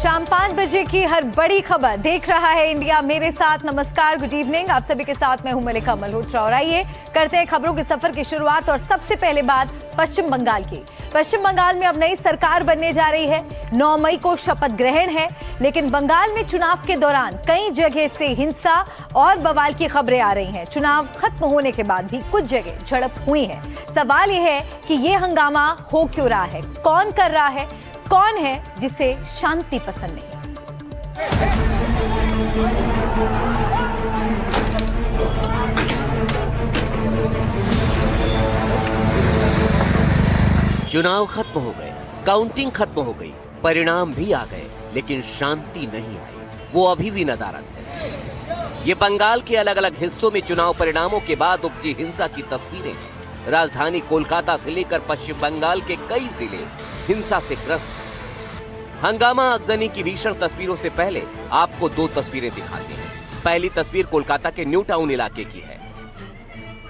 शाम 5 बजे की हर बड़ी खबर देख रहा है इंडिया मेरे साथ। नमस्कार, गुड इवनिंग। आप सभी के साथ मैं हूं मलिका मल्होत्रा और आइए करते हैं खबरों के सफर की शुरुआत। और सबसे पहले बात पश्चिम बंगाल की। पश्चिम बंगाल में अब नई सरकार बनने जा रही है। 9 मई को शपथ ग्रहण है, लेकिन बंगाल में चुनाव के दौरान कई जगह से हिंसा और बवाल की खबरें आ रही हैं। चुनाव खत्म होने के बाद भी कुछ जगह झड़प हुई है। सवाल यह है कि ये हंगामा हो क्यों रहा है, कौन कर रहा है, कौन है जिसे शांति पसंद नहीं। चुनाव खत्म हो गए, काउंटिंग खत्म हो गई, परिणाम भी आ गए, लेकिन शांति नहीं आई। वो अभी भी नदारद है। ये बंगाल के अलग अलग हिस्सों में चुनाव परिणामों के बाद उपजी हिंसा की तस्वीरें हैं। राजधानी कोलकाता से लेकर पश्चिम बंगाल के कई जिले हिंसा से ग्रस्त हैं। हंगामा अगजनी की भीषण तस्वीरों से पहले आपको 2 तस्वीरें दिखाते हैं। पहली तस्वीर कोलकाता के न्यू टाउन इलाके की है।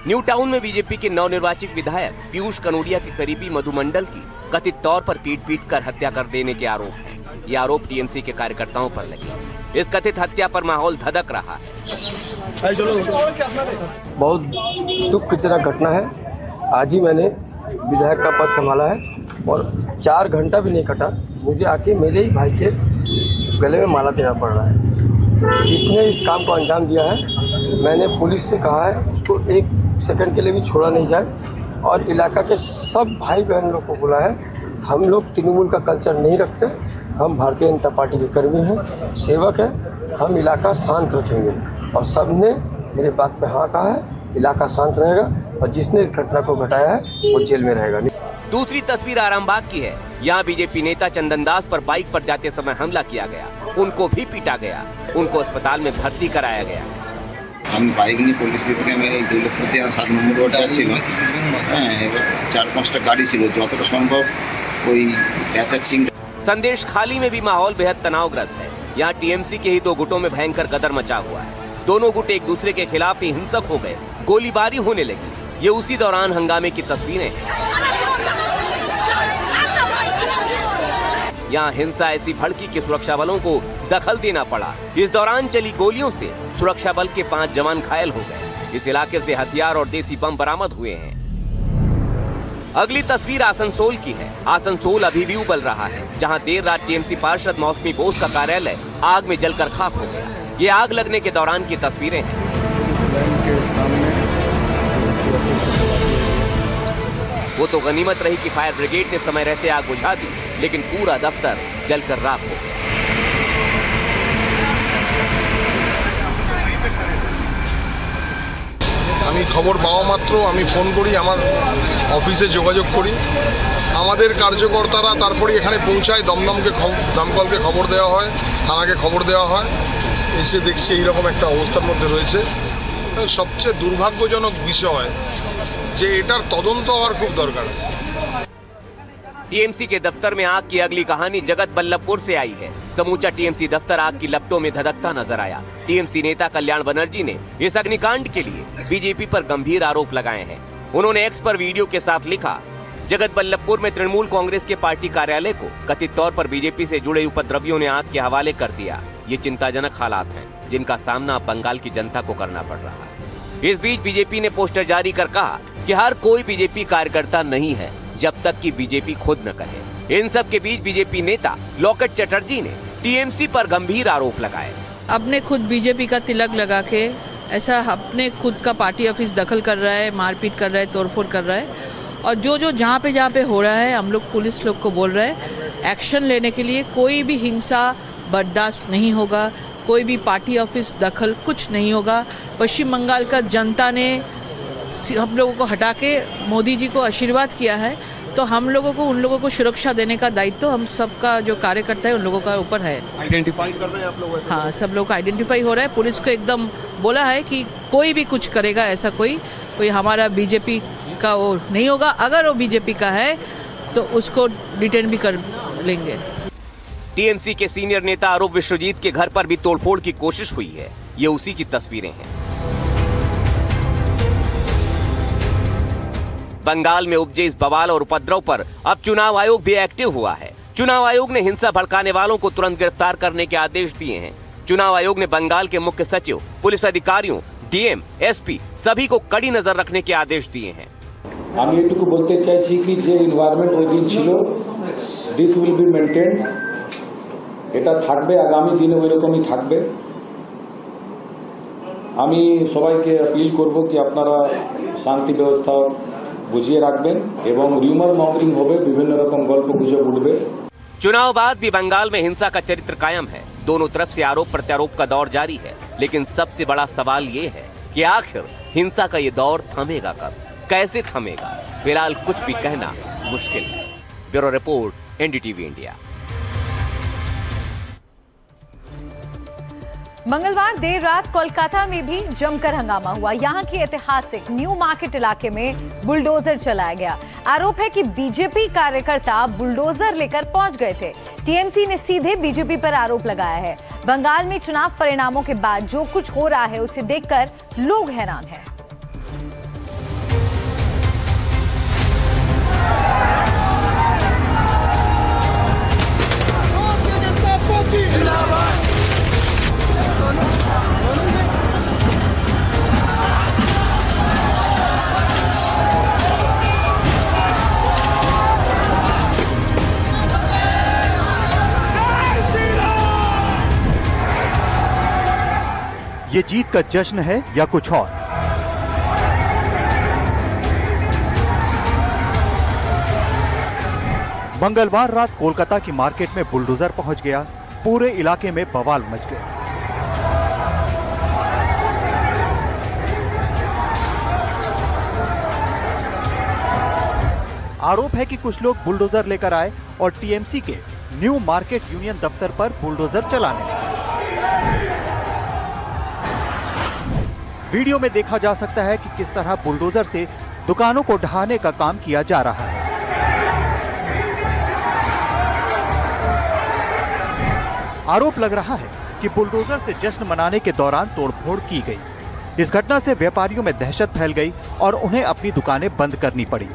न्यू टाउन में बीजेपी के नवनिर्वाचित विधायक पीयूष कनोडिया के करीबी मधु मंडल की कथित तौर पर पीट कर हत्या कर देने के आरोप हैं। ये आरोप टीएमसी के कार्यकर्ताओं पर लगे। इस कथित हत्या पर माहौल धधक रहा है। बहुत दुखजनक घटना है। आज ही मैंने विधायक का पद संभाला है और 4 घंटा भी नहीं कटा, मुझे आके मेरे ही भाई के गले में माला देना पड़ रहा है। जिसने इस काम को अंजाम दिया है, मैंने पुलिस से कहा है उसको 1 सेकंड के लिए भी छोड़ा नहीं जाए। और इलाका के सब भाई बहन लोग को बोला है, हम लोग तृणमूल का कल्चर नहीं रखते, हम भारतीय जनता पार्टी के कर्मी हैं, सेवक हैं, हम इलाका शांत रखेंगे। और सब ने मेरे बात पे हाँ कहा है, इलाका शांत रहेगा और जिसने इस घटना को घटाया है वो जेल में रहेगा। दूसरी तस्वीर आरामबाग की है। यहाँ बीजेपी नेता चंदन दास पर बाइक पर जाते समय हमला किया गया, उनको भी पीटा गया, उनको अस्पताल में भर्ती कराया गया। আমি বাইক নিয়ে পুলিশ থেকে আমি দৌলতপতি 7 নম্বর রোডে যাচ্ছিলাম। হ্যাঁ, এবার 4-5টা গাড়ি ছিল, যতটা সম্ভব ওই অ্যাটাচিং। संदेश खाली में भी माहौल बेहद तनावग्रस्त है। यहाँ टीएमसी के ही 2 गुटों में भयंकर गदर मचा हुआ है। दोनों गुट एक दूसरे के खिलाफ ही हिंसक हो गए, गोलीबारी होने लगी। ये उसी दौरान हंगामे की तस्वीरें हैं। यहाँ हिंसा ऐसी भड़की कि सुरक्षा बलों को दखल देना पड़ा। इस दौरान चली गोलियों से सुरक्षा बल के 5 जवान घायल हो गए। इस इलाके से हथियार और देसी बम बरामद हुए हैं। अगली तस्वीर आसनसोल की है। आसनसोल अभी भी उबल रहा है, जहाँ देर रात टीएमसी पार्षद मौसमी बोस का कार्यालय आग में जलकर खाक हो गया। ये आग लगने के दौरान की तस्वीरें हैं। वो तो गनीमत रही कि फायर ब्रिगेड ने समय रहते आग बुझा दी, लेकिन पूरा दफ्तर जलकर राख हो गया। আমি খবর পাওয়া মাত্র আমি ফোন করি, আমার অফিসে যোগাযোগ করি। আমাদের কার্যকর্তারা তারপরে এখানে পৌঁছায়, দমকলকে খবর দেওয়া হয়, থানাকে খবর দেওয়া হয়। এসে দেখছি এইরকম একটা অবস্থার মধ্যে রয়েছে। সবচেয়ে দুর্ভাগ্যজনক বিষয় যে এটার তদন্ত হওয়ার খুব দরকার আছে। टीएमसी के दफ्तर में आग की अगली कहानी जगत बल्लभपुर से आई है। समूचा टीएमसी दफ्तर आग की लपटों में धधकता नजर आया। टीएमसी नेता कल्याण बनर्जी ने इस अग्निकांड के लिए बीजेपी पर गंभीर आरोप लगाए हैं। उन्होंने एक्स पर वीडियो के साथ लिखा, जगत बल्लभपुर में तृणमूल कांग्रेस के पार्टी कार्यालय को कथित तौर पर बीजेपी से जुड़े उपद्रवियों ने आग के हवाले कर दिया। ये चिंताजनक हालात हैं, जिनका सामना अब बंगाल की जनता को करना पड़ रहा है। इस बीच बीजेपी ने पोस्टर जारी कर कहा कि हर कोई बीजेपी कार्यकर्ता नहीं है जब तक कि बीजेपी खुद न कहे। इन सब के बीच बीजेपी नेता लोकेट चटर्जी ने टीएमसी पर गंभीर आरोप लगाए। अपने खुद बीजेपी का तिलक लगा के ऐसा अपने खुद का पार्टी ऑफिस दखल कर रहा है, मारपीट कर रहा है, तोड़फोड़ कर रहा है। और जो जहाँ पे हो रहा है, हम लोग पुलिस लोग को बोल रहे हैं एक्शन लेने के लिए। कोई भी हिंसा बर्दाश्त नहीं होगा, कोई भी पार्टी ऑफिस दखल कुछ नहीं होगा। पश्चिम बंगाल का जनता ने हम लोगों को हटा के मोदी जी को आशीर्वाद किया है, तो हम लोगों को उन लोगों को सुरक्षा देने का दायित्व हम सबका जो कार्यकर्ता है उन लोगों का ऊपर है। आइडेंटिफाई कर रहे हैं आप लोग? हाँ, सब लोग आइडेंटिफाई हो रहा है। पुलिस को एकदम बोला है कि कोई भी कुछ करेगा ऐसा कोई हमारा बीजेपी का वो नहीं होगा। अगर वो बीजेपी का है तो उसको डिटेन भी कर लेंगे। टीएमसी के सीनियर नेता आरोप विश्वजीत के घर पर भी तोड़फोड़ की कोशिश हुई है। ये उसी की तस्वीरें हैं। बंगाल में उपजे इस बवाल और उपद्रव पर अब चुनाव आयोग भी एक्टिव हुआ है। चुनाव आयोग ने हिंसा भड़काने वालों को तुरंत गिरफ्तार करने के आदेश दिए हैं। चुनाव आयोग ने बंगाल के मुख्य सचिव, पुलिस अधिकारियों, डीएम, एसपी सभी को कड़ी नजर रखने के आदेश दिए हैं। আমি এটুকু বলতে চাইছি কি যে এনवायरमेंट ওই দিন ছিল দিস উইল বি মেইনটেইনড, এটা থাকবে, আগামী দিনে ওইরকমই থাকবে। আমি সবাইকে আপিল করব কি আপনারা শান্তি ব্যবস্থা বুঝিয়ে রাখবেন এবং রিউমার মঙ্গলিং হবে, বিভিন্ন রকম গল্প গুজব উঠবে। चुनाव बाद भी बंगाल में हिंसा का चरित्र कायम है। दोनों तरफ से आरोप प्रत्यारोप का दौर जारी है, लेकिन सबसे बड़ा सवाल ये है कि आखिर हिंसा का ये दौर थमेगा कब, कैसे थमेगा? फिलहाल कुछ भी कहना मुश्किल है। Bureau report, NDTV India. मंगलवार देर रात कोलकाता में भी जमकर हंगामा हुआ। यहां के ऐतिहासिक न्यू मार्केट इलाके में बुलडोजर चलाया गया। आरोप है कि बीजेपी कार्यकर्ता बुलडोजर लेकर पहुंच गए थे। टीएमसी ने सीधे बीजेपी पर आरोप लगाया है। बंगाल में चुनाव परिणामों के बाद जो कुछ हो रहा है उसे देखकर लोग हैरान हैं। ये जीत का जश्न है या कुछ और? मंगलवार रात कोलकाता की मार्केट में बुलडोजर पहुंच गया। पूरे इलाके में बवाल मच गया। आरोप है कि कुछ लोग बुलडोजर लेकर आए और टीएमसी के न्यू मार्केट यूनियन दफ्तर पर बुलडोजर चलाने लगे। वीडियो में देखा जा सकता है कि किस तरह बुलडोजर से दुकानों को ढहाने का काम किया जा रहा है। आरोप लग रहा है कि बुलडोजर से जश्न मनाने के दौरान तोड़फोड़ की गई। इस घटना से व्यापारियों में दहशत फैल गई और उन्हें अपनी दुकानें बंद करनी पड़ी।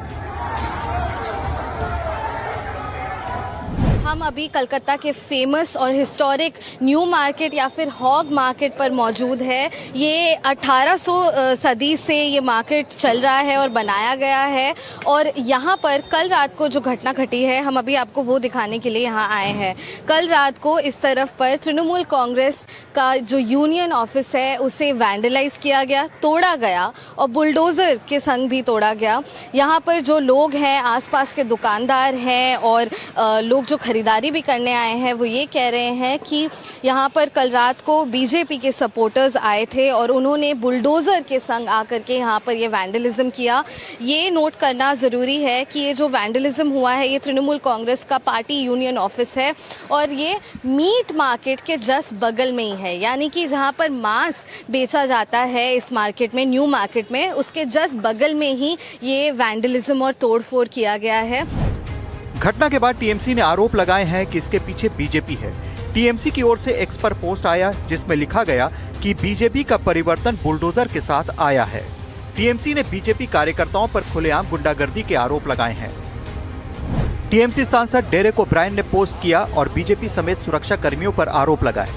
हम अभी कलकत्ता के फेमस और हिस्टोरिक न्यू मार्केट या फिर हॉग मार्केट पर मौजूद है। ये 1800 सदी से ये मार्केट चल रहा है और बनाया गया है। और यहाँ पर कल रात को जो घटना घटी है, हम अभी आपको वो दिखाने के लिए यहाँ आए हैं। कल रात को इस तरफ पर तृणमूल कांग्रेस का जो यूनियन ऑफिस है उसे वैंडलाइज किया गया, तोड़ा गया और बुलडोज़र के संग भी तोड़ा गया। यहाँ पर जो लोग हैं, आसपास के दुकानदार हैं और लोग जो खरीदारी भी करने आए हैं, वो ये कह रहे हैं कि यहाँ पर कल रात को बीजेपी के सपोर्टर्स आए थे और उन्होंने बुलडोज़र के संग आकर के यहाँ पर ये वैंडलिज्म किया। ये नोट करना ज़रूरी है कि ये जो वैंडलिज्म हुआ है ये तृणमूल कांग्रेस का पार्टी यूनियन ऑफिस है और ये मीट मार्केट के जस्ट बगल में ही है, यानी कि जहाँ पर मांस बेचा जाता है इस मार्केट में, न्यू मार्केट में, उसके जस्ट बगल में ही ये वैंडलिज्म और तोड़फोड़ किया गया है। घटना के बाद टीएमसी ने आरोप लगाए हैं कि इसके पीछे बीजेपी है। टीएमसी की ओर से एक्स पर पोस्ट आया जिसमें लिखा गया कि बीजेपी का परिवर्तन बुलडोजर के साथ आया है। टीएमसी ने बीजेपी कार्यकर्ताओं पर खुलेआम गुंडागर्दी के आरोप लगाए हैं। टीएमसी सांसद डेरेक ओब्रायन ने पोस्ट किया और बीजेपी समेत सुरक्षा कर्मियों पर आरोप लगाए।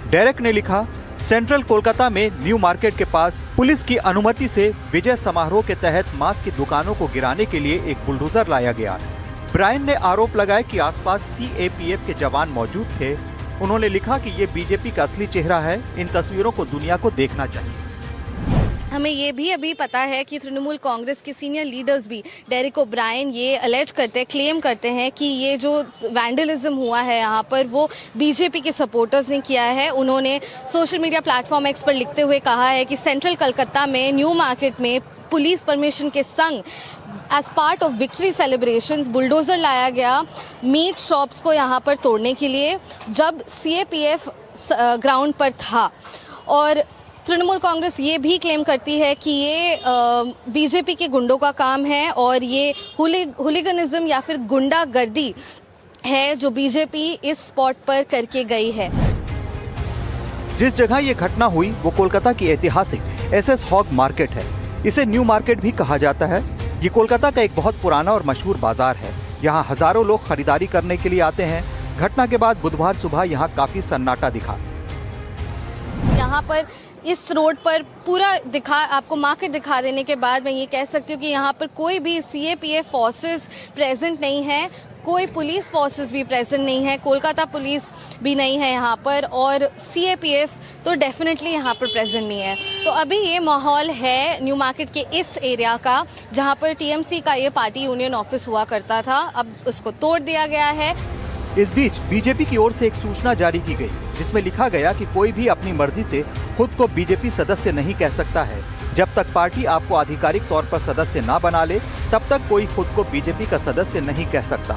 डेरेक ने लिखा, सेंट्रल कोलकाता में न्यू मार्केट के पास पुलिस की अनुमति से विजय समारोह के तहत मांस की दुकानों को गिराने के लिए एक बुलडोजर लाया गया। ब्रायन ने आरोप लगाया कि आसपास सीएपीएफ के जवान मौजूद थे। उन्होंने लिखा कि ये बीजेपी का असली चेहरा है, इन तस्वीरों को दुनिया को देखना चाहिए। हमें ये भी अभी पता है कि तृणमूल कांग्रेस के सीनियर लीडर्स भी, डेरेक ओब्रायन, ये अलेज करते हैं, क्लेम करते हैं कि ये जो वैंडलिज्म हुआ है यहाँ पर वो बीजेपी के सपोर्टर्स ने किया है। उन्होंने सोशल मीडिया प्लेटफॉर्म एक्स पर लिखते हुए कहा है कि सेंट्रल कलकत्ता में न्यू मार्केट में पुलिस परमिशन के संग as part of victory celebrations bulldozer लाया गया मीट शॉप्स को यहाँ पर तोड़ने के लिए, जब सीएपीएफ ग्राउंड पर था। और तृणमूल कांग्रेस ये भी क्लेम करती है कि ये बीजेपी के गुंडों का काम है और ये हुलिगनिज्म या फिर गुंडागर्दी है जो बीजेपी इस स्पॉट पर करके गई है। जिस जगह ये घटना हुई वो कोलकाता की ऐतिहासिक एसएस हॉग मार्केट है। इसे न्यू मार्केट भी कहा जाता है। ये कोलकाता का एक बहुत पुराना और मशहूर बाजार है। यहाँ हजारों लोग खरीदारी करने के लिए आते हैं। घटना के बाद बुधवार सुबह यहाँ काफी सन्नाटा दिखा। यहाँ पर इस रोड पर पूरा आपको मार्केट दिखा देने के बाद मैं ये कह सकती हूँ कि यहाँ पर कोई भी CAPF फोर्सेस प्रेजेंट नहीं है, कोई पुलिस फोर्सेस भी प्रेजेंट नहीं है, कोलकाता पुलिस भी नहीं है यहाँ पर, और CAPF तो डेफिनेटली यहाँ पर प्रेजेंट नहीं है। तो अभी ये माहौल है न्यू मार्केट के इस एरिया का, जहाँ पर TMC का ये पार्टी यूनियन ऑफिस हुआ करता था, अब उसको तोड़ दिया गया है। इस बीच बीजेपी की ओर से एक सूचना जारी की गई, जिसमें लिखा गया कि कोई भी अपनी मर्जी से खुद को बीजेपी सदस्य नहीं कह सकता है। जब तक पार्टी आपको आधिकारिक तौर पर सदस्य ना बना ले, तब तक कोई खुद को बीजेपी का सदस्य नहीं कह सकता।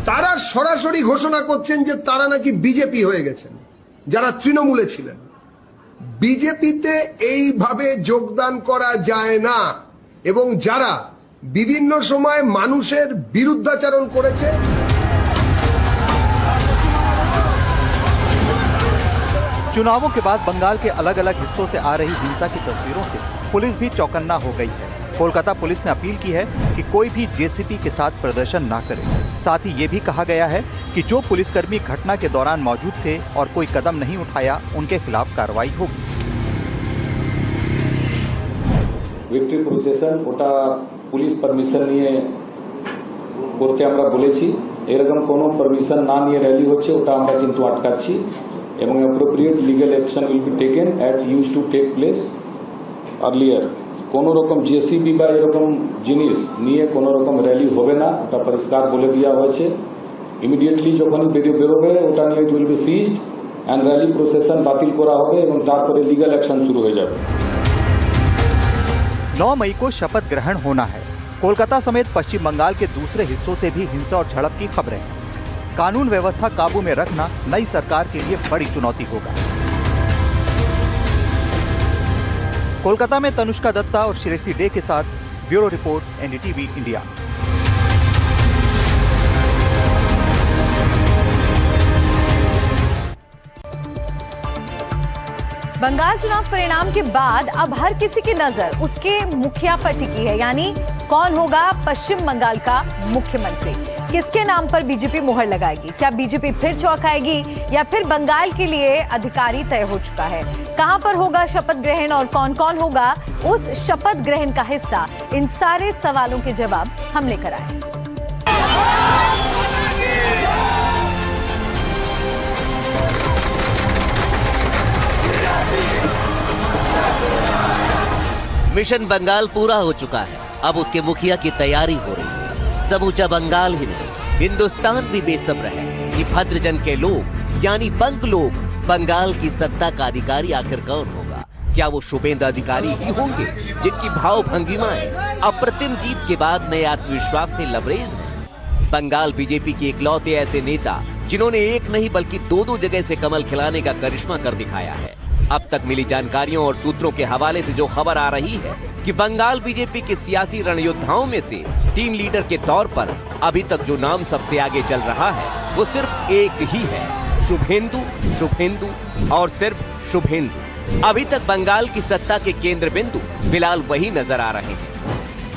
তারা সরাসরি ঘোষণা করছেন যে তারা নাকি বিজেপি হয়ে গেছেন, যারা তৃণমূলে ছিলেন। বিজেপিতে এইভাবে যোগদান করা যায় না, এবং যারা বিভিন্ন সময় মানুষের বিরুদ্ধাচরণ করেছে। चुनावों के बाद बंगाल के अलग अलग हिस्सों से आ रही हिंसा की तस्वीरों से पुलिस भी चौकन्ना हो गई है। कोलकाता पुलिस ने अपील की है कि कोई भी JCP के साथ प्रदर्शन ना करे। साथ ही ये भी कहा गया है कि जो पुलिसकर्मी घटना के दौरान मौजूद थे और कोई कदम नहीं उठाया, उनके खिलाफ कार्रवाई होगी। ভিক্টরি প্রসেশন ওটা পুলিশ পারমিশন নিয়ে করতে আমরা বলেছি। এরকম কোনো পারমিশন না নিয়ে র্যালি হচ্ছে, ওটা আমরা কিন্তু আটকাচ্ছি এবং appropriate legal action will be taken as used to take place earlier. কোনো রকম JCB বা এরকম জিনিস নিয়ে কোনো রকম র্যালি হবে না, ওটা পরিষ্কার বলে দেওয়া হয়েছে। ইমিডিয়েটলি যখনই বেরোবে ওটা নিয়ে it will be seized and rally procession বাতিল করা হবে এবং তারপরে লিগ্যাল অ্যাকশন শুরু হয়ে যাবে। 9 मई को शपथ ग्रहण होना है। कोलकाता समेत पश्चिम बंगाल के दूसरे हिस्सों से भी हिंसा और झड़प की खबरें हैं। कानून व्यवस्था काबू में रखना नई सरकार के लिए बड़ी चुनौती होगा। कोलकाता में तनुष्का दत्ता और श्रेयसी डे के साथ bureau report NDTV India. Bengal चुनाव परिणाम के बाद अब हर किसी की नजर उसके मुखिया पर टिकी है, यानी कौन होगा पश्चिम बंगाल का मुख्यमंत्री। किसके नाम पर बीजेपी मुहर लगाएगी? क्या बीजेपी फिर चौंकाएगी या फिर बंगाल के लिए अधिकारी तय हो चुका है? कहां पर होगा शपथ ग्रहण और कौन कौन होगा उस शपथ ग्रहण का हिस्सा? इन सारे सवालों के जवाब हम लेकर आए। मिशन बंगाल पूरा हो चुका है। अब उसके मुखिया की तैयारी हो रही है। समूचा बंगाल ही नहीं, हिंदुस्तान भी बेसब्र है कि भद्रजन के लोग यानी बंग लोग बंगाल की सत्ता का अधिकारी आखिर कौन होगा? क्या वो शुभेंदु अधिकारी ही होंगे जिनकी भाव भंगिमाएं अप्रतिम जीत के बाद नए आत्मविश्वास से लबरेज हैं? बंगाल बीजेपी के इकलौते ऐसे नेता जिन्होंने एक नहीं बल्कि दो जगह से कमल खिलाने का करिश्मा कर दिखाया है। अब तक मिली जानकारियों और सूत्रों के हवाले से जो खबर आ रही है कि बंगाल बीजेपी के सियासी रणयोद्धाओं में से टीम लीडर के तौर पर अभी तक जो नाम सबसे आगे चल रहा है वो सिर्फ एक ही है, शुभेंदु, शुभेंदु और सिर्फ शुभेंदु। अभी तक बंगाल की सत्ता के केंद्र बिंदु फिलहाल वही नजर आ रहे हैं।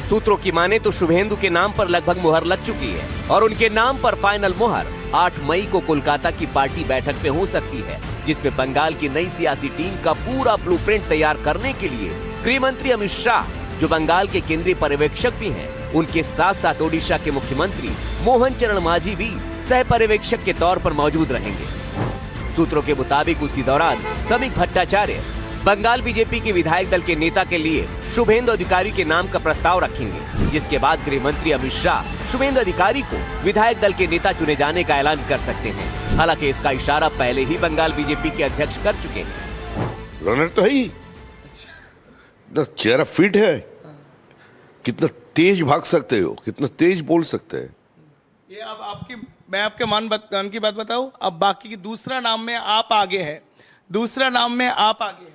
सूत्रों की माने तो शुभेंदु के नाम पर लगभग मुहर लग चुकी है और उनके नाम पर फाइनल मुहर 8 मई को कोलकाता की पार्टी बैठक में हो सकती है, जिसमें बंगाल की नई सियासी टीम का पूरा ब्लूप्रिंट तैयार करने के लिए गृह मंत्री अमित शाह, जो बंगाल के केंद्रीय पर्यवेक्षक भी हैं, उनके साथ साथ ओडिशा के मुख्यमंत्री मोहन चरण मांझी भी सह पर्यवेक्षक के तौर पर मौजूद रहेंगे। सूत्रों के मुताबिक उसी दौरान समीक भट्टाचार्य बंगाल बीजेपी के विधायक दल के नेता के लिए शुभेंदु अधिकारी के नाम का प्रस्ताव रखेंगे, जिसके बाद गृह मंत्री अमित शाह शुभेंदु अधिकारी को विधायक दल के नेता चुने जाने का ऐलान कर सकते हैं। हालांकि इसका इशारा पहले ही बंगाल बीजेपी के अध्यक्ष कर चुके हैं। रनर तो है ही, चेहरा फिट है, कितना तेज भाग सकते हो, कितना तेज बोल सकते हैं। ये अब मैं आपके मन की बात बताऊं, अब बाकी की दूसरा नाम में आप आगे है, दूसरा नाम में आप आगे है।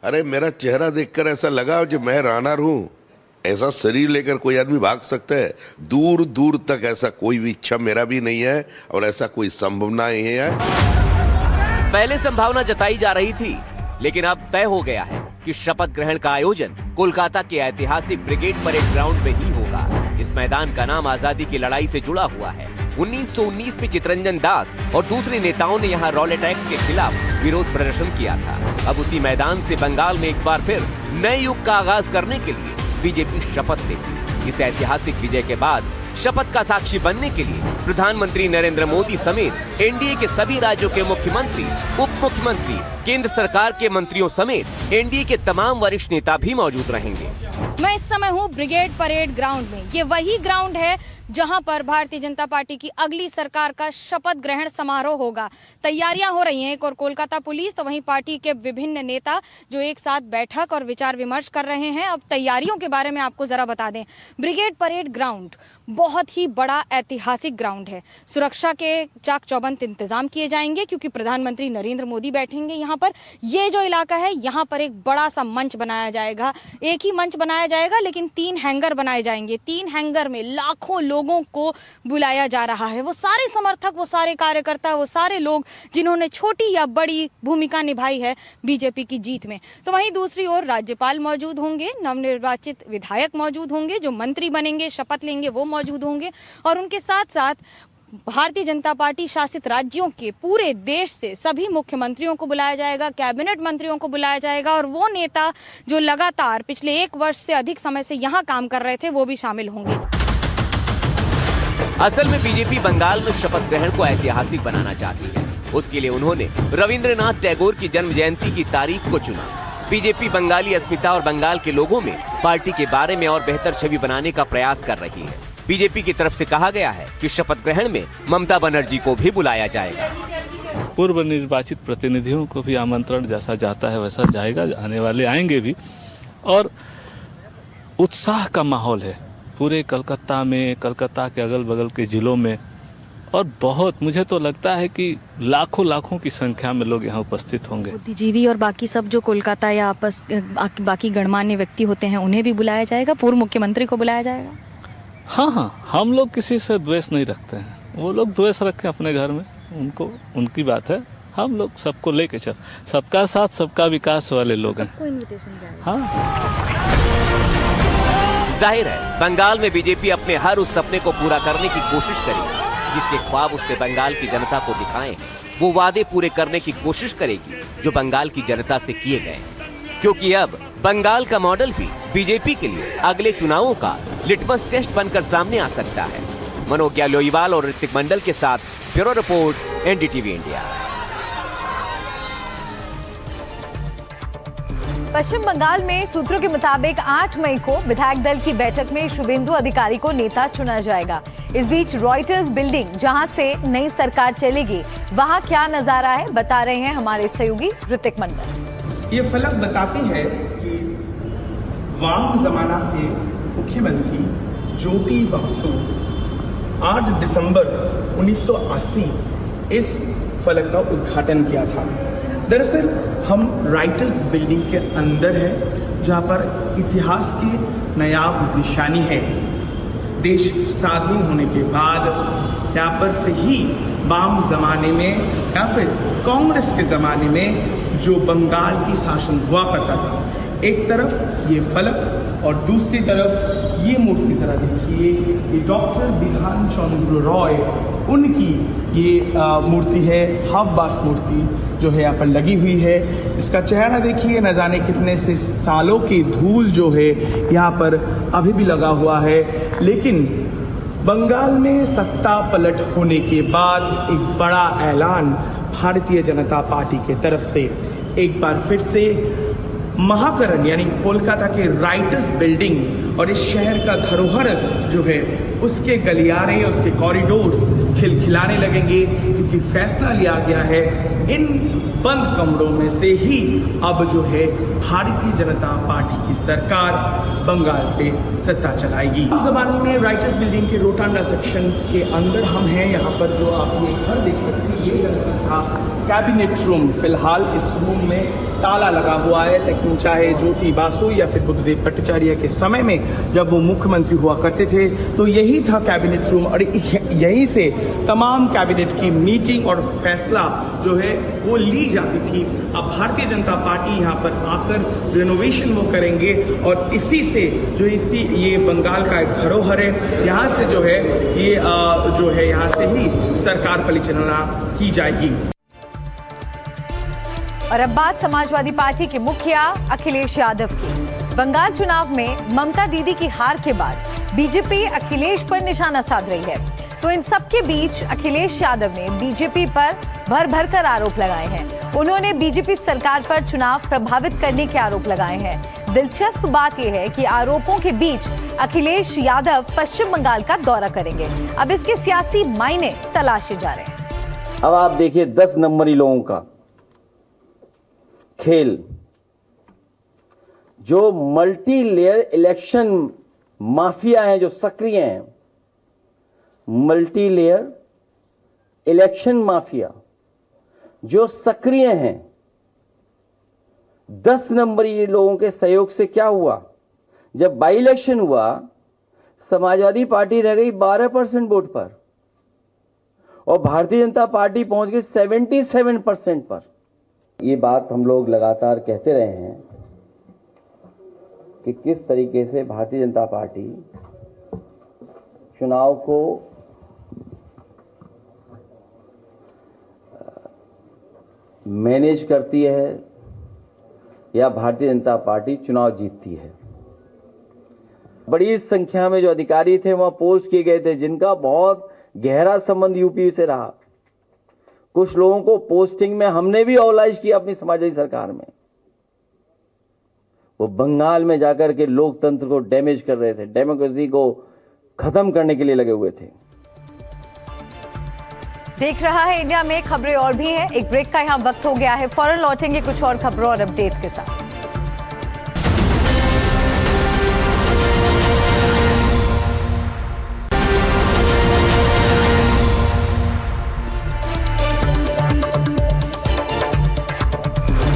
अरे मेरा चेहरा देखकर ऐसा लगा जो मैं रनर हूं। ऐसा शरीर लेकर कोई आदमी भाग सकता है दूर दूर तक, ऐसा कोई भी इच्छा मेरा भी नहीं है और ऐसा कोई संभावना नहीं है। पहले संभावना जताई जा रही थी, लेकिन अब तय हो गया है कि शपथ ग्रहण का आयोजन कोलकाता के ऐतिहासिक ब्रिगेड परेड ग्राउंड में ही होगा। इस मैदान का नाम आजादी की लड़ाई से जुड़ा हुआ है। 1919 में चितरंजन दास और दूसरे नेताओं ने यहाँ रॉलेट एक्ट के खिलाफ विरोध प्रदर्शन किया था। अब उसी मैदान से बंगाल में एक बार फिर नए युग का आगाज करने के लिए बीजेपी शपथ लेगी। इस ऐतिहासिक विजय के बाद शपथ का साक्षी बनने के लिए प्रधानमंत्री नरेंद्र मोदी समेत एनडीए के सभी राज्यों के मुख्यमंत्री, उप मुख्यमंत्री, केंद्र सरकार के मंत्रियों समेत एनडीए के तमाम वरिष्ठ नेता भी मौजूद रहेंगे। मैं इस समय हूँ ब्रिगेड परेड ग्राउंड में। ये वही ग्राउंड है जहां पर भारतीय जनता पार्टी की अगली सरकार का शपथ ग्रहण समारोह होगा। तैयारियां हो रही हैं। एक और कोलकाता पुलिस तो वहीं पार्टी के विभिन्न नेता जो एक साथ बैठक और विचार विमर्श कर रहे हैं। अब तैयारियों के बारे में आपको जरा बता दें। ब्रिगेड परेड ग्राउंड बहुत ही बड़ा ऐतिहासिक ग्राउंड है। सुरक्षा के चाक चौबंद इंतजाम किए जाएंगे क्योंकि प्रधानमंत्री नरेंद्र मोदी बैठेंगे यहाँ पर। ये जो इलाका है यहाँ पर एक बड़ा सा मंच बनाया जाएगा। एक ही मंच बनाया जाएगा लेकिन 3 हैंगर बनाए जाएंगे। 3 हैंगर में लाखों लोगों को बुलाया जा रहा है। वो सारे समर्थक, वो सारे कार्यकर्ता, वो सारे लोग जिन्होंने छोटी या बड़ी भूमिका निभाई है बीजेपी की जीत में। तो वहीं दूसरी ओर राज्यपाल मौजूद होंगे, नवनिर्वाचित विधायक मौजूद होंगे, जो मंत्री बनेंगे, शपथ लेंगे, वो मौजूद होंगे। और उनके साथ साथ भारतीय जनता पार्टी शासित राज्यों के पूरे देश से सभी मुख्यमंत्रियों को बुलाया जाएगा, कैबिनेट मंत्रियों को बुलाया जाएगा और वो नेता जो लगातार पिछले 1 वर्ष से अधिक समय से यहाँ काम कर रहे थे वो भी शामिल होंगे। असल में बीजेपी बंगाल में शपथ ग्रहण को ऐतिहासिक बनाना चाहती है। उसके लिए उन्होंने रविंद्रनाथ टैगोर की जन्म जयंती की तारीख को चुना। बीजेपी बंगाली अस्मिता और बंगाल के लोगों में पार्टी के बारे में और बेहतर छवि बनाने का प्रयास कर रही है। बीजेपी की तरफ से कहा गया है कि शपथ ग्रहण में ममता बनर्जी को भी बुलाया जाएगा। पूर्व निर्वाचित प्रतिनिधियों को भी आमंत्रण जैसा जाता है वैसा जाएगा, आने वाले आएंगे भी। और उत्साह का माहौल है पूरे कलकत्ता में, कलकत्ता के अगल बगल के जिलों में। और बहुत, मुझे तो लगता है कि लाखों की संख्या में लोग यहाँ उपस्थित होंगे। बुद्धिजीवी और बाकी सब जो कोलकाता या बाकी गणमान्य व्यक्ति होते हैं उन्हें भी बुलाया जाएगा, पूर्व मुख्यमंत्री को बुलाया जाएगा। हाँ, हम लोग किसी से द्वेष नहीं रखते हैं। वो लोग द्वेष रखें अपने घर में, उनको उनकी बात है। हम लोग सबको लेके चल, सबका साथ सबका विकास वाले लोग हैं। सबको इन्विटेशन जाएगा। हाँ, जाहिर है बंगाल में बीजेपी अपने हर उस सपने को पूरा करने की कोशिश करेगी जिसके ख्वाब उसने बंगाल की जनता को दिखाए हैं। वो वादे पूरे करने की कोशिश करेगी जो बंगाल की जनता से किए गए, क्योंकि अब बंगाल का मॉडल भी बीजेपी के लिए अगले चुनावों का लिटमस टेस्ट बनकर सामने आ सकता है। मनोज्ञा लोईवाल और ऋतिक मंडल के साथ ब्यूरो रिपोर्ट, एनडीटीवी इंडिया। पश्चिम बंगाल में सूत्रों के मुताबिक 8 मई को विधायक दल की बैठक में शुभेंदु अधिकारी को नेता चुना जाएगा। इस बीच रॉयटर्स बिल्डिंग जहां से नई सरकार चलेगी वहां क्या नजारा है, बता रहे हैं हमारे सहयोगी ऋतिक मंडल। ये फलक बताती है कि वाम जमाना के मुख्यमंत्री ज्योति बसु 8 दिसंबर 1980 इस फलक का उद्घाटन किया था। दरअसल हम राइटर्स बिल्डिंग के अंदर है जहां पर इतिहास की नायाब निशानी है। देश स्वाधीन होने के बाद यहाँ पर से ही वाम जमाने में या फिर कांग्रेस के जमाने में जो बंगाल की शासन हुआ करता था, एक तरफ ये फलक और दूसरी तरफ ये मूर्ति जरा देखिए, ये डॉक्टर बिधान चंद्र रॉय उनकी ये मूर्ति है, हाफ बास मूर्ति जो है यहाँ पर लगी हुई है। इसका चेहरा देखिए, न जाने कितने से सालों की धूल जो है यहाँ पर अभी भी लगा हुआ है। लेकिन बंगाल में सत्ता पलट होने के बाद एक बड़ा ऐलान भारतीय जनता पार्टी के तरफ से एक बार फिर से महाकरण यानी कोलकाता के राइटर्स बिल्डिंग और इस शहर का धरोहर जो है उसके गलियारे, उसके कॉरिडोर्स खिलखिलाने लगेंगे, क्योंकि फैसला लिया गया है इन बंद कमरों में से ही अब जो है भारतीय जनता पार्टी की सरकार बंगाल से सत्ता चलाएगी। इस जमाने में राइटर्स बिल्डिंग के रोटांडा सेक्शन के अंदर हम हैं। यहाँ पर जो आप ये घर देख सकते हैं ये था कैबिनेट रूम। फिलहाल इस रूम में ताला लगा हुआ है। लेकिन चाहे ज्योति बासु या फिर बुद्धदेव भट्टाचार्य के समय में जब वो मुख्यमंत्री हुआ करते थे तो यही था कैबिनेट रूम और यहीं से तमाम कैबिनेट की मीटिंग और फैसला जो है वो ली जाती थी। अब भारतीय जनता पार्टी यहाँ पर आकर रिनोवेशन वो करेंगे और इसी से जो ये बंगाल का एक धरोहर है, यहाँ से जो है ये जो है यहाँ से ही सरकार परिचालना की जाएगी। और अब बात समाजवादी पार्टी के मुखिया अखिलेश यादव की। बंगाल चुनाव में ममता दीदी की हार के बाद बीजेपी अखिलेश पर निशाना साध रही है। तो इन सबके बीच अखिलेश यादव ने बीजेपी पर भर भर कर आरोप लगाए हैं। उन्होंने बीजेपी सरकार पर चुनाव प्रभावित करने के आरोप लगाए हैं। दिलचस्प बात यह है कि आरोपों के बीच अखिलेश यादव पश्चिम बंगाल का दौरा करेंगे। अब इसके सियासी मायने तलाशे जा रहे हैं। अब आप देखिए 10 नंबरी लोगों का खेल, जो मल्टी लेयर इलेक्शन माफिया हैं, जो सक्रिय हैं, मल्टी लेयर इलेक्शन माफिया जो सक्रिय हैं, 10 नंबरी लोगों के सहयोग से क्या हुआ? जब बाई इलेक्शन हुआ समाजवादी पार्टी रह गई 12% वोट पर और भारतीय जनता पार्टी पहुंच गई 77% पर। ये बात हम लोग लगातार कहते रहे हैं कि किस तरीके से भारतीय जनता पार्टी चुनाव को मैनेज करती है या भारतीय जनता पार्टी चुनाव जीतती है। बड़ी संख्या में जो अधिकारी थे वहां पोस्ट किए गए थे, जिनका बहुत गहरा संबंध यूपी से रहा। कुछ लोगों को पोस्टिंग में हमने भी ऑलाइज किया अपनी समाजवादी सरकार में। वो बंगाल में जाकर के लोकतंत्र को डैमेज कर रहे थे, डेमोक्रेसी को खत्म करने के लिए लगे हुए थे। देख रहा है इंडिया में खबरें और भी हैं। एक ब्रेक का यहाँ वक्त हो गया है, फौरन लौटेंगे कुछ और खबरों और अपडेट्स के साथ।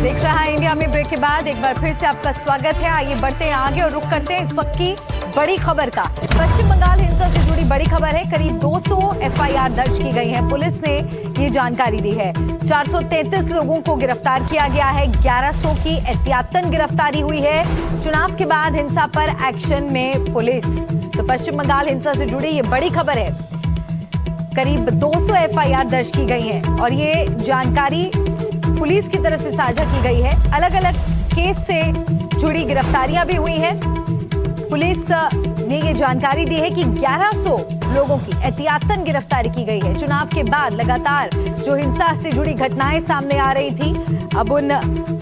देख रहा है इंडिया में ब्रेक के बाद एक बार फिर से आपका स्वागत है। आइए बढ़ते हैं आगे और रुक करते हैं इस वक्त की बड़ी खबर का। पश्चिम बंगाल हिंसा से जुड़ी बड़ी खबर है। करीब 200 एफआईआर दर्ज की गई है। पुलिस ने ये जानकारी दी है। 433 लोगों को गिरफ्तार किया गया है। 1100 की एहतियातन गिरफ्तारी हुई है। चुनाव के बाद हिंसा पर एक्शन में पुलिस। तो पश्चिम बंगाल हिंसा से जुड़ी ये बड़ी खबर है। करीब 200 एफआईआर दर्ज की गई है और ये जानकारी पुलिस की तरफ से साझा की गई है। अलग अलग केस से जुड़ी गिरफ्तारियां भी हुई हैं। पुलिस ने ये जानकारी दी है कि 1100 लोगों की एहतियातन गिरफ्तारी की गई है। चुनाव के बाद लगातार जो हिंसा से जुड़ी घटनाएं सामने आ रही थी, अब उन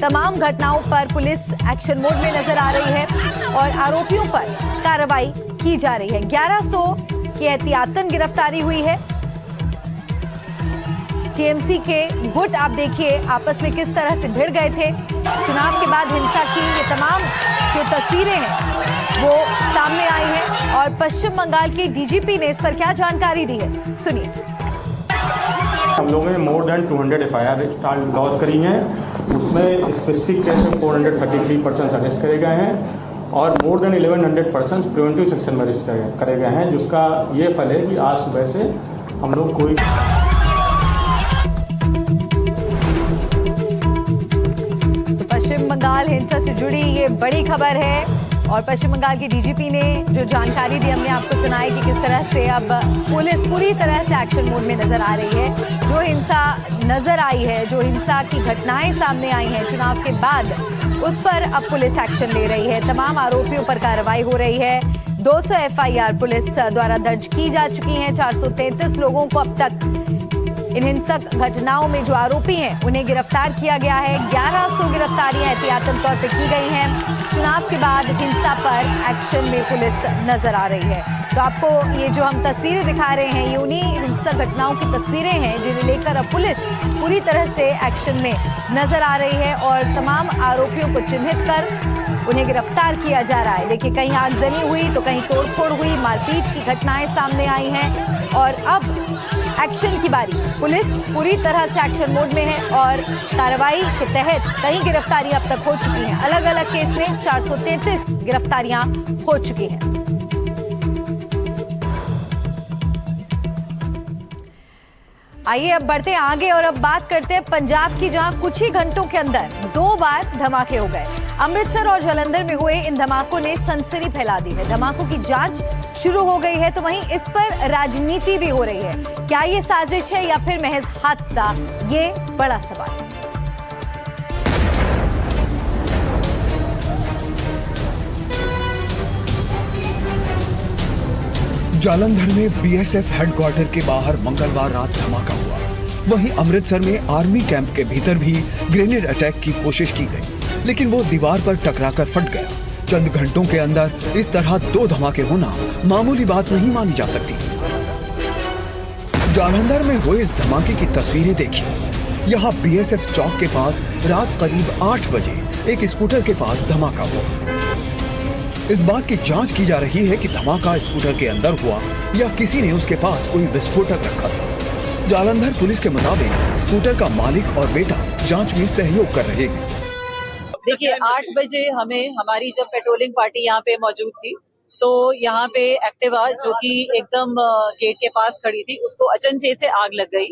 तमाम घटनाओं पर पुलिस एक्शन मोड में नजर आ रही है और आरोपियों पर कार्रवाई की जा रही है। 1100 की एहतियातन गिरफ्तारी हुई है। टीएमसी के गुट आप देखिए आपस में किस तरह से भिड़ गए थे। चुनाव के बाद हिंसा की ये तमाम जो तस्वीरें हैं वो सामने आई हैं और पश्चिम बंगाल के डीजीपी ने इस पर क्या जानकारी दी है, सुनिए। हम लोगों ने मोर देन 200 एफआईआर लॉन्च करी हैं। उसमें स्पेसिफिक केस में 433 पर्सन अरेस्ट करे गए हैं और more than 1100 person preventive section में अरेस्ट करे गए हैं, जिसका ये फल है कि आज सुबह से हम लोग कोई पश्चिम बंगाल हिंसा से जुड़ी ये बड़ी खबर है और पश्चिम बंगाल की डीजीपी ने जो जानकारी दी हमने आपको सुनाई कि किस तरह से अब पुलिस पूरी तरह से एक्शन मोड में नजर आ रही है। जो हिंसा नजर आई है, जो हिंसा की घटनाएं सामने आई हैं चुनाव के बाद, उस पर अब पुलिस एक्शन ले रही है। तमाम आरोपियों पर कार्रवाई हो रही है। 200 एफआईआर पुलिस द्वारा दर्ज की जा चुकी हैं। 433 लोगों को अब तक इन हिंसक घटनाओं में जो आरोपी हैं उन्हें गिरफ्तार किया गया है। 1100 गिरफ्तारियां एहतियातन तौर पर की गई हैं। चुनाव के बाद हिंसा पर एक्शन में पुलिस नजर आ रही है। तो आपको ये जो हम तस्वीरें दिखा रहे हैं ये उन्हीं हिंसक घटनाओं की तस्वीरें हैं जिन्हें लेकर अब पुलिस पूरी तरह से एक्शन में नजर आ रही है और तमाम आरोपियों को चिन्हित कर उन्हें गिरफ्तार किया जा रहा है। देखिए, कहीं आगजनी हुई तो कहीं तोड़फोड़ हुई, मारपीट की घटनाएं सामने आई हैं और अब एक्शन की बारी। पुलिस पूरी तरह से एक्शन मोड में है और कार्रवाई के तहत कई गिरफ्तारियां अब तक हो चुकी हैं। अलग अलग केस में 433 गिरफ्तारियां हो चुकी हैं। आइए अब बढ़ते हैं आगे और अब बात करते हैं पंजाब की, जहां कुछ ही घंटों के अंदर 2 बार धमाके हो गए। अमृतसर और जालंधर में हुए इन धमाकों ने सनसनी फैला दी है। धमाकों की जांच शुरू हो गई है, तो वहीं इस पर राजनीति भी हो रही है। क्या ये साजिश है या फिर महज हादसा, ये बड़ा सवाल है। जालंधर में बीएसएफ हेडक्वार्टर के बाहर मंगलवार रात धमाका हुआ। वहीं अमृतसर में आर्मी कैंप के भीतर भी ग्रेनेड अटैक की कोशिश की गई, लेकिन वो दीवार पर टकराकर फट गया। चंद घंटों के अंदर इस तरह 2 धमाके होना मामूली बात नहीं मानी जा सकती। जालंधर में हुए इस धमाके की तस्वीरें देखिए। यहाँ बीएसएफ चौक के पास रात करीब 8 बजे एक स्कूटर के पास धमाका हुआ। इस बात की जांच की जा रही है कि धमाका स्कूटर के अंदर हुआ या किसी ने उसके पास कोई विस्फोटक रखा था। जालंधर पुलिस के मुताबिक स्कूटर का मालिक और बेटा जांच में सहयोग कर रहे हैं। देखिए 8 बजे हमारी जब पेट्रोलिंग पार्टी यहाँ पे मौजूद थी, तो यहाँ पे एक्टिवा जो कि एकदम गेट के पास खड़ी थी, उसको अचंभे से आग लग गई।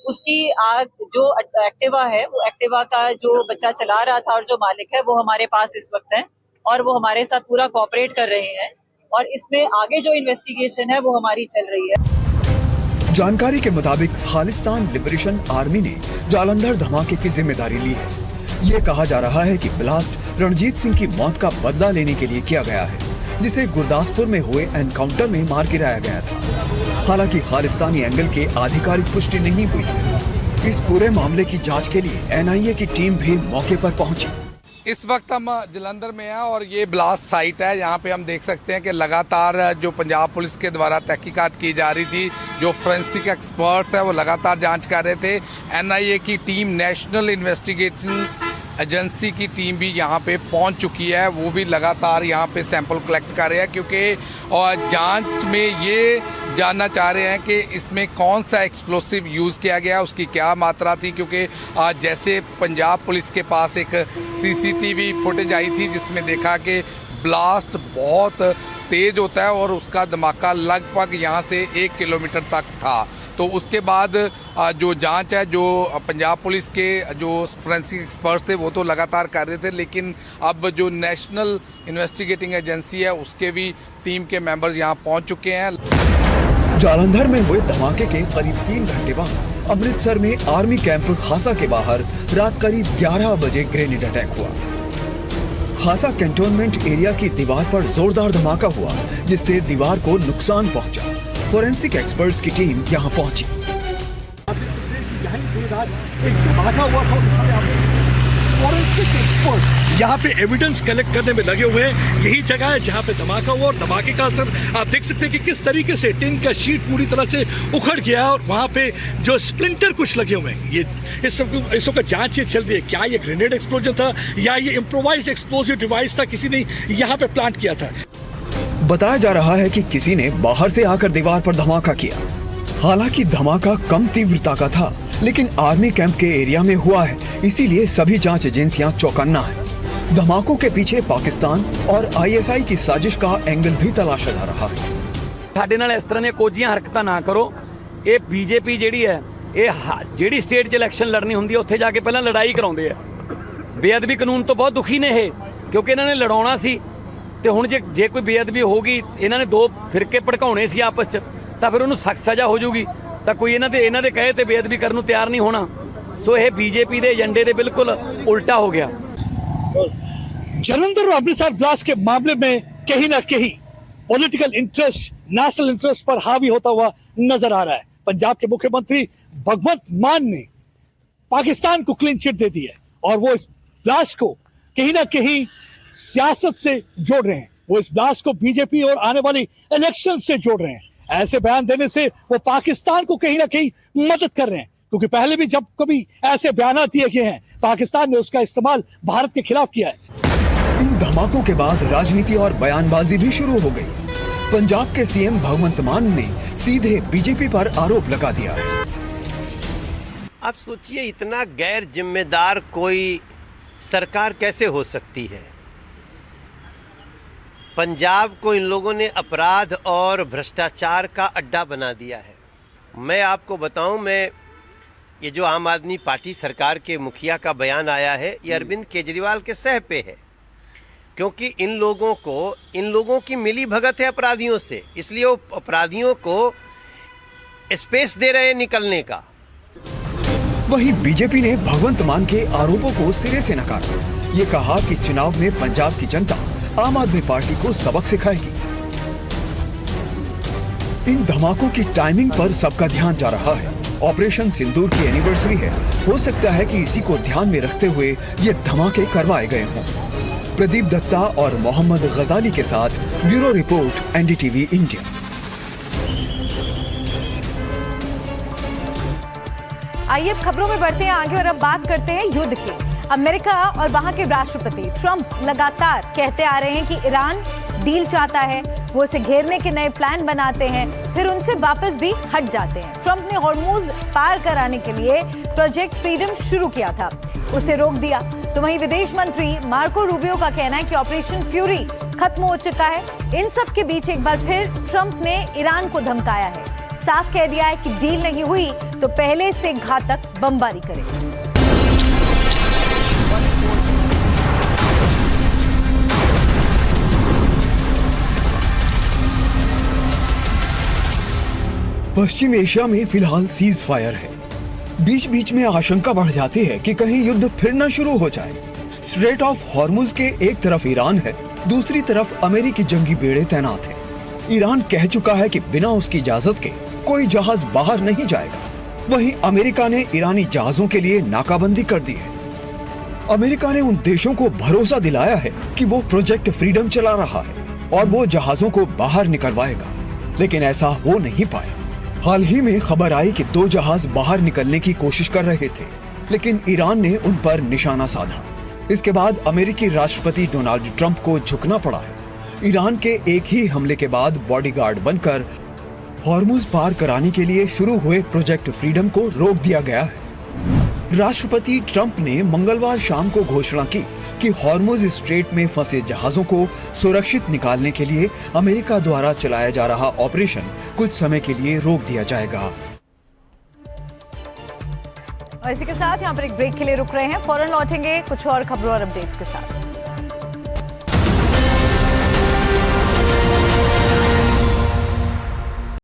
उसकी आग, जो एक्टिवा है, वो एक्टिवा का जो बच्चा चला रहा था और जो मालिक है वो हमारे पास इस वक्त है और वो हमारे साथ पूरा कोऑपरेट कर रहे हैं और इसमें आगे जो इन्वेस्टिगेशन है वो हमारी चल रही है। जानकारी के मुताबिक खालिस्तान लिबरेशन आर्मी ने जालंधर धमाके की जिम्मेदारी ली है। ये कहा जा रहा है कि ब्लास्ट रणजीत सिंह की मौत का बदला लेने के लिए किया गया है, जिसे गुरदासपुर में हुए एनकाउंटर में मार गिराया गया था। हालांकि खालिस्तानी एंगल की आधिकारिक पुष्टि नहीं हुई है। इस पूरे मामले की जांच के लिए एनआईए की टीम भी मौके पर पहुंची। इस वक्त हम जालंधर में हैं और ये ब्लास्ट साइट है। यहाँ पे हम देख सकते हैं कि लगातार जो पंजाब पुलिस के द्वारा तहकीकात की जा रही थी, जो फोरेंसिक एक्सपर्ट्स हैं वो लगातार जांच कर रहे थे। एनआईए की टीम, नेशनल इन्वेस्टिगेशन एजेंसी की टीम भी यहाँ पे पहुँच चुकी है। वो भी लगातार यहाँ पे सैंपल कलेक्ट कर रहे हैं, क्योंकि और जांच में ये जानना चाह रहे हैं कि इसमें कौन सा एक्सप्लोसिव यूज़ किया गया, उसकी क्या मात्रा थी। क्योंकि जैसे पंजाब पुलिस के पास एक सीसीटीवी फुटेज आई थी जिसमें देखा कि ब्लास्ट बहुत तेज़ होता है और उसका धमाका लगभग यहाँ से 1 किलोमीटर तक था। तो उसके बाद जो जांच है, जो पंजाब पुलिस के जो फोरेंसिक एक्सपर्ट्स थे वो तो लगातार कर रहे थे, लेकिन अब जो नेशनल इन्वेस्टिगेटिंग एजेंसी है उसके भी टीम के मेंबर्स यहाँ पहुँच चुके हैं। जालंधर में हुए धमाके के करीब 3 घंटे बाद अमृतसर में आर्मी कैंप खासा के बाहर रात करीब 11 बजे ग्रेनेड अटैक हुआ। खासा कैंटोनमेंट एरिया की दीवार पर जोरदार धमाका हुआ, जिससे दीवार को नुकसान पहुंचा। फोरेंसिक एक्सपर्ट्स की टीम यहां पहुंची। आप देख सकते हैं कि यहीं देर रात एक धमाका हुआ था। फोरेंसिक एक्सपर्ट यहाँ पे एविडेंस कलेक्ट करने में लगे हुए हैं। यही जगह है जहाँ पे धमाका हुआ और धमाके का असर आप देख सकते हैं कि किस तरीके से टिन का शीट पूरी तरह से उखड़ गया और वहाँ पे जो स्प्लिंटर कुछ लगे हुए हैं। ये इस सब का जांच ये चल रही है, क्या ये ग्रेनेड एक्सप्लोजन था या ये इम्प्रोवाइज्ड एक्सप्लोजिव डिवाइस था, किसी ने यहाँ पे प्लांट किया था। बताया जा रहा है कि किसी ने बाहर से आकर दीवार पर धमाका किया। हालांकि धमाका कम तीव्रता का था, लेकिन आर्मी कैंप के एरिया में हुआ है, इसीलिए सभी जांच एजेंसियां चौकन्ना है। धमाकों के पीछे पाकिस्तान और आईएसआई की साजिश का एंगल भी तलाशा जा रहा है। ਸਾਡੇ ਨਾਲ ਇਸ ਤਰ੍ਹਾਂ ਦੀਆਂ ਕੋਝੀਆਂ ਹਰਕਤਾਂ ਨਾ ਕਰੋ। ਇਹ ਬੀਜੇਪੀ ਜਿਹੜੀ ਹੈ, ਇਹ ਜਿਹੜੀ ਸਟੇਟ 'ਚ ਇਲੈਕਸ਼ਨ ਲੜਨੀ ਹੁੰਦੀ ਹੈ ਉੱਥੇ ਜਾ ਕੇ ਪਹਿਲਾਂ ਲੜਾਈ ਕਰਾਉਂਦੇ ਆ। ਬੇਅਦਬੀ ਕਾਨੂੰਨ ਤੋਂ ਬਹੁਤ ਦੁਖੀ ਨੇ ਇਹ, ਕਿਉਂਕਿ ਇਹਨਾਂ ਨੇ ਲੜਾਉਣਾ ਸੀ ਤੇ ਹੁਣ ਜੇ ਕੋਈ ਬੇਅਦਬੀ ਹੋਗੀ, ਇਹਨਾਂ ਨੇ 2 ਫਿਰਕੇ ਭੜਕਾਉਣੇ ਸੀ ਆਪਸ 'ਚ, ਤਾਂ ਫਿਰ ਉਹਨੂੰ ਸਖਤ ਸਜ਼ਾ ਹੋ ਜਾਊਗੀ। ਤਾਂ ਕੋਈ ਇਹਨਾਂ ਦੇ ਕਹੇ ਤੇ ਬੇਅਦਬੀ ਕਰਨ ਨੂੰ ਤਿਆਰ ਨਹੀਂ ਹੋਣਾ। ਸੋ ਇਹ ਬੀਜੇਪੀ ਦੇ ਏਜੰਡੇ ਦੇ ਬਿਲਕੁਲ उल्टा हो गया। जालंधर और अमृतसर ब्लास्ट के मामले में कहीं ना कहीं पॉलिटिकल इंटरेस्ट, नेशनल इंटरेस्ट पर हावी होता हुआ नजर आ रहा है। पंजाब के मुख्यमंत्री भगवंत मान ने पाकिस्तान को क्लीन चिट दे दी है और वो इस ब्लास्ट को कहीं ना कहीं सियासत से जोड़ रहे हैं। वो इस ब्लास्ट को बीजेपी और आने वाली इलेक्शन से जोड़ रहे हैं। ऐसे बयान देने से वो पाकिस्तान को कहीं ना कहीं मदद कर रहे हैं, क्योंकि पहले भी जब कभी ऐसे बयान दिए गए हैं पाकिस्तान ने उसका इस्तेमाल भारत के खिलाफ किया है। इन धमाकों के बाद राजनीति और बयानबाजी भी शुरू हो गई। पंजाब के सीएम भगवंत मान ने सीधे बीजेपी पर आरोप लगा दिया है। आप सोचिए, इतना गैर जिम्मेदार कोई सरकार कैसे हो सकती है। पंजाब को इन लोगों ने अपराध और भ्रष्टाचार का अड्डा बना दिया है। मैं आपको बताऊं, मैं ये जो आम आदमी पार्टी सरकार के मुखिया का बयान आया है, ये अरविंद केजरीवाल के सह पे है, क्योंकि इन लोगों की मिली भगत है अपराधियों से, इसलिए वो अपराधियों को स्पेस दे रहे हैं निकलने का। वहीं बीजेपी ने भगवंत मान के आरोपों को सिरे से नकारा। ये कहा कि चुनाव में पंजाब की जनता आम आदमी पार्टी को सबक सिखाएगी। इन धमाकों की टाइमिंग पर सबका ध्यान जा रहा है। ऑपरेशन सिंदूर की एनिवर्सरी है, हो सकता है कि इसी को ध्यान में रखते हुए ये धमाके करवाए गए हों। प्रदीप दत्ता और मोहम्मद गजाली के साथ ब्यूरो रिपोर्ट, एनडीटीवी इंडिया। आइए अब खबरों में बढ़ते हैं आगे और अब बात करते हैं युद्ध की। अमेरिका और वहां के राष्ट्रपति ट्रंप लगातार कहते आ रहे हैं कि ईरान डील चाहता है, वो उसे घेरने के नए प्लान बनाते हैं, फिर उनसे वापस भी हट जाते हैं। ट्रंप ने हॉर्मुज पार कराने के लिए प्रोजेक्ट फ्रीडम शुरू किया था, उसे रोक दिया। तो वहीं विदेश मंत्री मार्को रूबियो का कहना है कि ऑपरेशन फ्यूरी खत्म हो चुका है। इन सब के बीच एक बार फिर ट्रंप ने ईरान को धमकाया है, साफ कह दिया है कि डील नहीं हुई तो पहले से घातक बमबारी करेगा। पश्चिम एशिया में फिलहाल सीज फायर है। बीच बीच में आशंका बढ़ जाती है कि कहीं युद्ध फिर न शुरू हो जाए। स्ट्रेट ऑफ हॉर्मुज के एक तरफ ईरान है, दूसरी तरफ अमेरिकी जंगी बेड़े तैनात हैं। ईरान कह चुका है कि बिना उसकी इजाजत के कोई जहाज बाहर नहीं जाएगा। वहीं अमेरिका ने ईरानी जहाजों के लिए नाकाबंदी कर दी है। अमेरिका ने उन देशों को भरोसा दिलाया है कि वो प्रोजेक्ट फ्रीडम चला रहा है और वो जहाजों को बाहर निकलवाएगा, लेकिन ऐसा हो नहीं पाया। हाल ही में खबर आई कि 2 जहाज बाहर निकलने की कोशिश कर रहे थे, लेकिन ईरान ने उन पर निशाना साधा। इसके बाद अमेरिकी राष्ट्रपति डोनाल्ड ट्रंप को झुकना पड़ा है। ईरान के एक ही हमले के बाद बॉडीगार्ड बनकर हॉर्मुज पार कराने के लिए शुरू हुए प्रोजेक्ट फ्रीडम को रोक दिया गया है। राष्ट्रपति ट्रंप ने मंगलवार शाम को घोषणा की कि हॉर्मुज स्ट्रेट में फंसे जहाजों को सुरक्षित निकालने के लिए अमेरिका द्वारा चलाया जा रहा ऑपरेशन कुछ समय के लिए रोक दिया जाएगा। और इसी के साथ यहाँ पर एक ब्रेक के लिए रुक रहे हैं, फौरन लौटेंगे कुछ और खबरों और अपडेट्स के साथ।